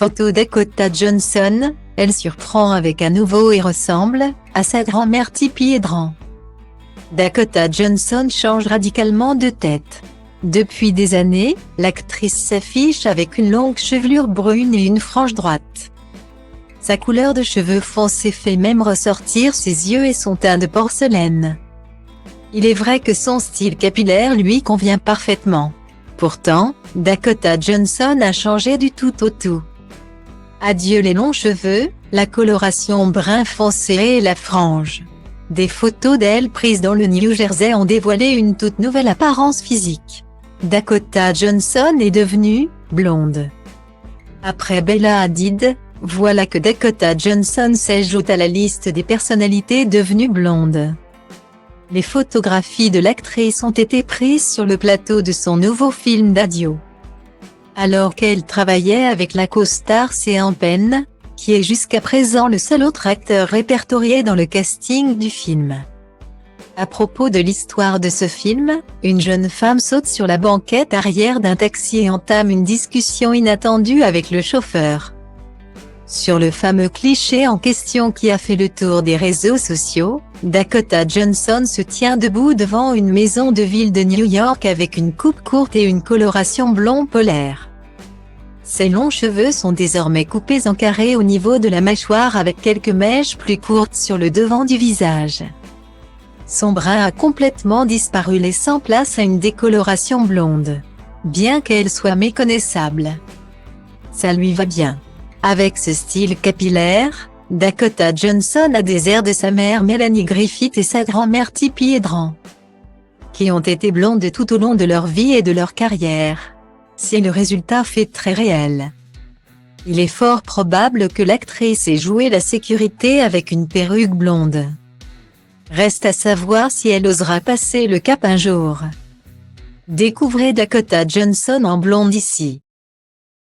Photo Dakota Johnson, elle surprend avec un nouveau et ressemble à sa grand-mère Tippi Hedren. Dakota Johnson change radicalement de tête. Depuis des années, l'actrice s'affiche avec une longue chevelure brune et une frange droite. Sa couleur de cheveux foncés fait même ressortir ses yeux et son teint de porcelaine. Il est vrai que son style capillaire lui convient parfaitement. Pourtant, Dakota Johnson a changé du tout au tout. Adieu les longs cheveux, la coloration brun foncé et la frange. Des photos d'elle prises dans le New Jersey ont dévoilé une toute nouvelle apparence physique. Dakota Johnson est devenue blonde. Après Bella Hadid, voilà que Dakota Johnson s'ajoute à la liste des personnalités devenues blondes. Les photographies de l'actrice ont été prises sur le plateau de son nouveau film d'adieu. Alors qu'elle travaillait avec la co-star Sean Penn, qui est jusqu'à présent le seul autre acteur répertorié dans le casting du film. À propos de l'histoire de ce film, une jeune femme saute sur la banquette arrière d'un taxi et entame une discussion inattendue avec le chauffeur. Sur le fameux cliché en question qui a fait le tour des réseaux sociaux, Dakota Johnson se tient debout devant une maison de ville de New York avec une coupe courte et une coloration blond polaire. Ses longs cheveux sont désormais coupés en carré au niveau de la mâchoire avec quelques mèches plus courtes sur le devant du visage. Son brun a complètement disparu laissant place à une décoloration blonde. Bien qu'elle soit méconnaissable, ça lui va bien. Avec ce style capillaire, Dakota Johnson a des airs de sa mère Melanie Griffith et sa grand-mère Tippi Hedren, qui ont été blondes tout au long de leur vie et de leur carrière. Si le résultat fait très réel, il est fort probable que l'actrice ait joué la sécurité avec une perruque blonde. Reste à savoir si elle osera passer le cap un jour. Découvrez Dakota Johnson en blonde ici.